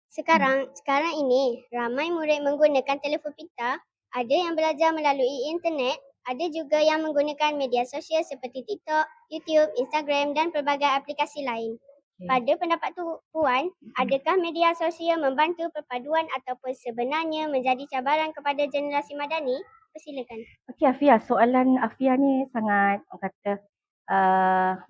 Sekarang ini, ramai murid menggunakan telefon pintar, ada yang belajar melalui internet, ada juga yang menggunakan media sosial seperti TikTok, YouTube, Instagram dan pelbagai aplikasi lain. Pada pendapat Puan, adakah media sosial membantu perpaduan ataupun sebenarnya menjadi cabaran kepada generasi madani? Persilakan. Okey Afia, soalan Afia ni sangat orang kata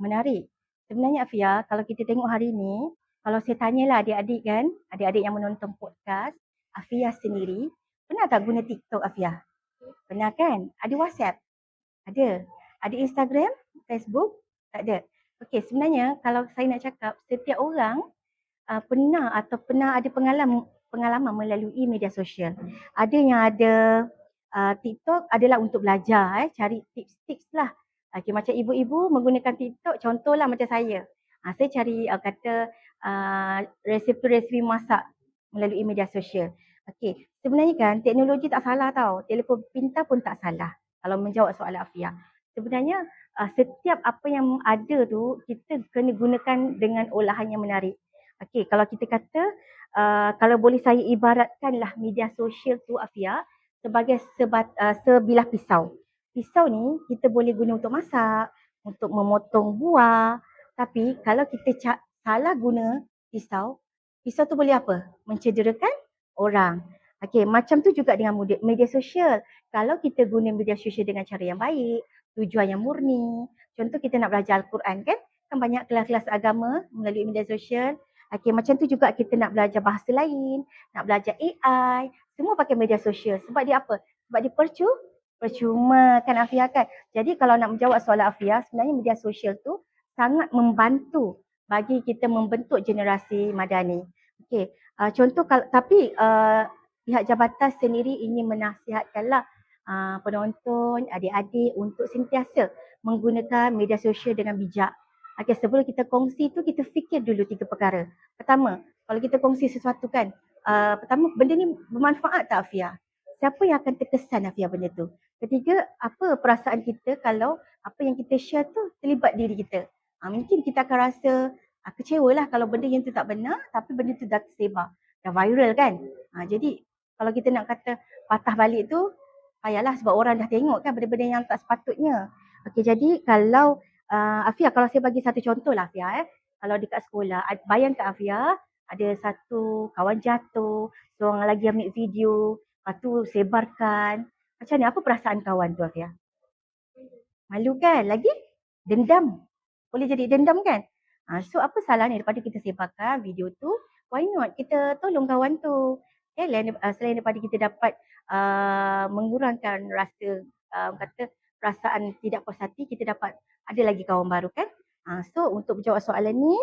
menarik. Sebenarnya Afia, kalau kita tengok hari ni, kalau saya tanyalah adik-adik kan, adik-adik yang menonton podcast, Afia sendiri, pernah tak guna TikTok Afia? Pernah kan? Ada WhatsApp? Ada. Ada Instagram? Facebook? Tak ada. Okey, sebenarnya kalau saya nak cakap, setiap orang pernah ada pengalaman melalui media sosial. Ada yang ada TikTok adalah untuk belajar, cari tips-tips lah. Okay, macam ibu-ibu menggunakan TikTok, contohlah macam saya. Saya cari resepi-resepi masak melalui media sosial. Okay, sebenarnya kan teknologi tak salah tau. Telefon pintar pun tak salah kalau menjawab soalan Afia. Sebenarnya setiap apa yang ada tu kita kena gunakan dengan olahan yang menarik. Okey, kalau kita kata kalau boleh saya ibaratkanlah media sosial tu Afia sebagai sebilah pisau. Pisau ni kita boleh guna untuk masak, untuk memotong buah. Tapi kalau kita salah guna pisau, pisau tu boleh apa? Mencederakan orang. Okey, macam tu juga dengan media sosial. Kalau kita guna media sosial dengan cara yang baik, tujuan yang murni. Contoh kita nak belajar Al-Quran kan? Kan banyak kelas-kelas agama melalui media sosial. Okey, macam tu juga kita nak belajar bahasa lain, nak belajar AI, semua pakai media sosial. Sebab dia apa? Sebab dia percuma kan Afia kan? Jadi kalau nak menjawab soalan Afia, sebenarnya media sosial tu sangat membantu bagi kita membentuk generasi madani. Okey, contoh tapi pihak jabatan sendiri ingin menasihatkanlah penonton, adik-adik untuk sentiasa menggunakan media sosial dengan bijak. Okey, sebelum kita kongsi tu kita fikir dulu 3 perkara. Pertama, kalau kita kongsi sesuatu kan, pertama benda ni bermanfaat tak Afia? Siapa yang akan terkesan Afia benda tu? Ketiga, apa perasaan kita kalau apa yang kita share tu terlibat diri kita? Mungkin kita akan rasa kecewa lah kalau benda yang tu tak benar tapi benda tu dah tersebar, dah viral kan? Jadi kalau kita nak kata patah balik tu, payahlah sebab orang dah tengok kan benda-benda yang tak sepatutnya. Okey, jadi kalau Afia, kalau saya bagi satu contoh lah Afia kalau dekat sekolah, bayangkan Afia, ada satu kawan jatuh, seorang lagi ambil video, lepas tu sebarkan. Macam ni, apa perasaan kawan tu Afia? Malu kan? Lagi dendam. Boleh jadi dendam kan? So apa salahnya daripada kita sebarkan video tu, why not kita tolong kawan tu. Selain daripada kita dapat mengurangkan rasa kata perasaan tidak puas hati, kita dapat ada lagi kawan baru kan. So untuk menjawab soalan ni,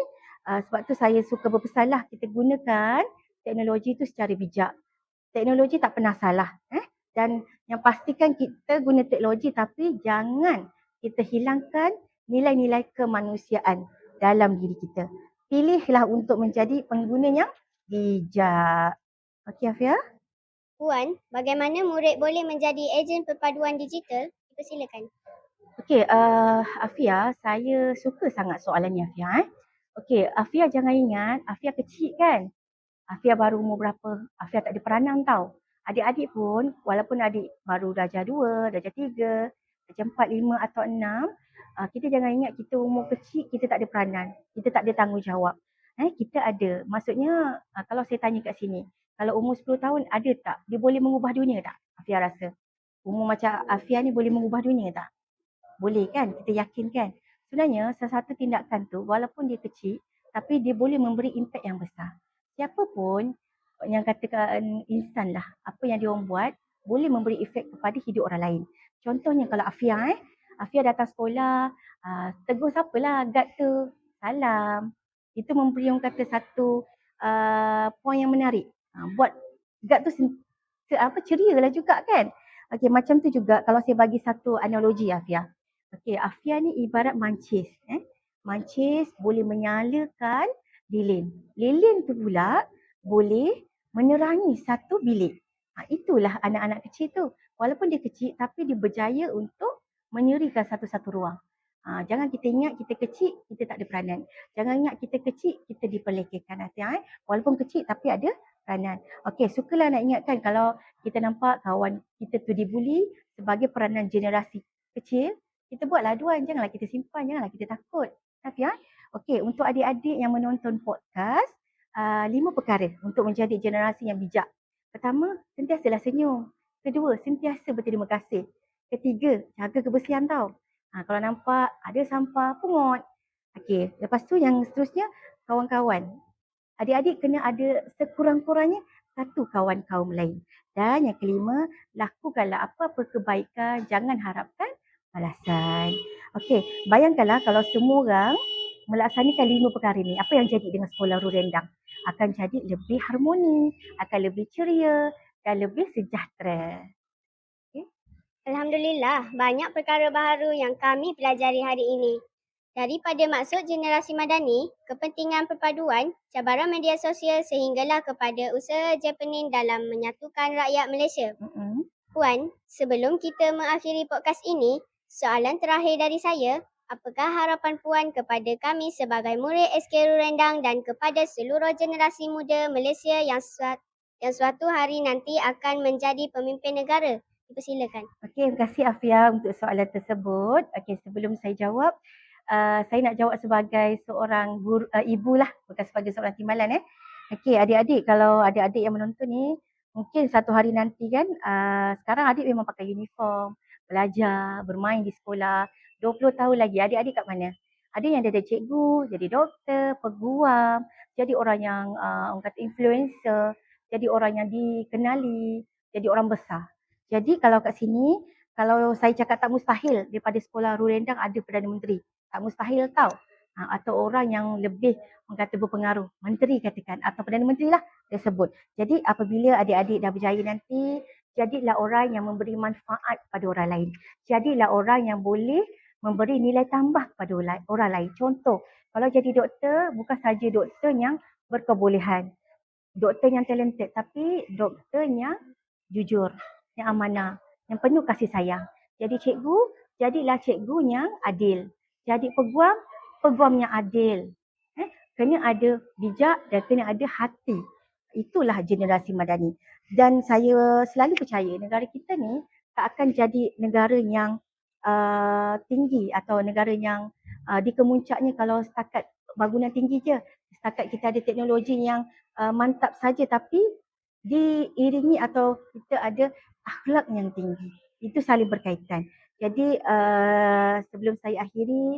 sebab tu saya suka berpesanlah kita gunakan teknologi tu secara bijak. Teknologi tak pernah salah. Dan yang pastikan kita guna teknologi tapi jangan kita hilangkan nilai-nilai kemanusiaan dalam diri kita. Pilihlah untuk menjadi pengguna yang bijak. Okey Afia? Puan, bagaimana murid boleh menjadi ejen perpaduan digital? Persilakan. Okey, Afia, saya suka sangat soalan ni Afia. Okey, Afia jangan ingat, Afia kecil kan? Afia baru umur berapa? Afia tak ada peranan tau. Adik-adik pun, walaupun adik baru darjah 2, darjah 3, darjah 4, 5 atau 6, kita jangan ingat kita umur kecil, kita tak ada peranan. Kita tak ada tanggungjawab. Kita ada. Maksudnya, kalau saya tanya kat sini, kalau umur 10 tahun, ada tak? Dia boleh mengubah dunia tak? Afia rasa. Umur macam Afia ni boleh mengubah dunia tak? Boleh kan? Kita yakin kan? Sebenarnya, salah satu tindakan tu, walaupun dia kecil, tapi dia boleh memberi impak yang besar. Siapa pun yang katakan insan lah, apa yang dia orang buat, boleh memberi efek kepada hidup orang lain. Contohnya kalau Afia, Afia datang sekolah, tegur siapalah guard tu, salam. Itu memberi orang kata satu poin yang menarik. Buat guard tu ceria lah juga kan. Okey, macam tu juga kalau saya bagi satu analogi Afia. Okey, Afia ni ibarat mancis. Mancis boleh menyalakan lilin. Lilin tu pula boleh menerangi satu bilik. Itulah anak-anak kecil tu. Walaupun dia kecil tapi dia berjaya untuk menyerikan satu-satu ruang. Jangan kita ingat kita kecil, kita tak ada peranan. Jangan ingat kita kecil, kita diperlekehkan. Walaupun kecil tapi ada peranan. Okey, sukalah nak ingatkan kalau kita nampak kawan kita tu dibuli sebagai peranan generasi kecil, kita buatlah aduan. Janganlah kita simpan, janganlah kita takut. Hafia? Okey, untuk adik-adik yang menonton podcast, 5 perkara untuk menjadi generasi yang bijak. Pertama, sentiasalah senyum. Kedua, sentiasa berterima kasih. Ketiga, jaga kebersihan tau. Kalau nampak ada sampah, pungut. Okey, lepas tu yang seterusnya, kawan-kawan. Adik-adik kena ada sekurang-kurangnya satu kawan kaum lain. Dan yang kelima, lakukanlah apa-apa kebaikan, jangan harapkan balasan. Okey, bayangkanlah kalau semua orang melaksanakan 5 perkara ni, apa yang jadi dengan sekolah Hurul Rendang? Akan jadi lebih harmoni, akan lebih ceria dan lebih sejahtera. Okay? Alhamdulillah, banyak perkara baharu yang kami pelajari hari ini. Daripada maksud generasi madani, kepentingan perpaduan, cabaran media sosial sehinggalah kepada usaha Japanin dalam menyatukan rakyat Malaysia. Puan, sebelum kita mengakhiri podcast ini, soalan terakhir dari saya, apakah harapan Puan kepada kami sebagai murid SK Hurul Rendang dan kepada seluruh generasi muda Malaysia yang suatu hari nanti akan menjadi pemimpin negara? Dipersilakan. Okey, terima kasih Afia untuk soalan tersebut. Okey, sebelum saya jawab, saya nak jawab sebagai seorang guru, ibu lah, bukan sebagai seorang timbalan. Okey, adik-adik, kalau adik-adik yang menonton ni, mungkin satu hari nanti kan, sekarang adik memang pakai uniform, belajar, bermain di sekolah. 20 tahun lagi, adik-adik kat mana? Ada yang dah cikgu, jadi doktor, peguam, jadi orang yang orang kata influencer, jadi orang yang dikenali, jadi orang besar. Jadi kalau kat sini, kalau saya cakap tak mustahil daripada sekolah Hurul Rendang ada Perdana Menteri. Tak mustahil tau. Atau orang yang lebih orang kata berpengaruh. Menteri katakan atau Perdana Menteri lah dia sebut. Jadi apabila adik-adik dah berjaya nanti, jadilah orang yang memberi manfaat pada orang lain. Jadilah orang yang boleh memberi nilai tambah kepada orang lain. Contoh, kalau jadi doktor, bukan saja doktor yang berkebolehan. Doktor yang talented, tapi doktor yang jujur, yang amanah, yang penuh kasih sayang. Jadi cikgu, jadilah cikgu yang adil. Jadi peguam, peguam yang adil. Kena ada bijak dan kena ada hati. Itulah generasi madani. Dan saya selalu percaya negara kita ni tak akan jadi negara yang tinggi atau negara yang di kemuncaknya kalau setakat bangunan tinggi je. Setakat kita ada teknologi yang mantap saja tapi diiringi atau kita ada akhlak yang tinggi. Itu saling berkaitan. Jadi sebelum saya akhiri,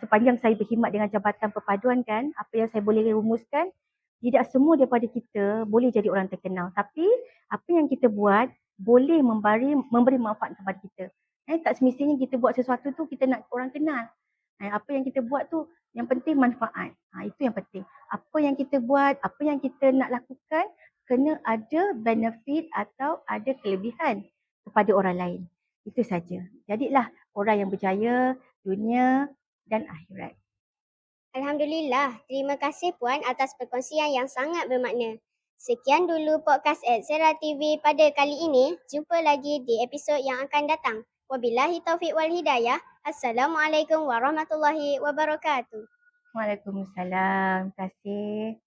sepanjang saya berkhidmat dengan Jabatan Perpaduan kan, apa yang saya boleh rumuskan, tidak semua daripada kita boleh jadi orang terkenal. Tapi apa yang kita buat boleh memberi manfaat kepada kita. Tak semestinya kita buat sesuatu tu kita nak orang kenal. Apa yang kita buat tu yang penting manfaat. Itu yang penting. Apa yang kita buat, apa yang kita nak lakukan, kena ada benefit atau ada kelebihan kepada orang lain. Itu saja. Jadilah orang yang berjaya dunia dan akhirat. Alhamdulillah, terima kasih Puan atas perkongsian yang sangat bermakna. Sekian dulu podcast Etsera TV pada kali ini. Jumpa lagi di episod yang akan datang. Wabillahi taufiq wal hidayah. Assalamualaikum warahmatullahi wabarakatuh. Waalaikumsalam. Terima kasih.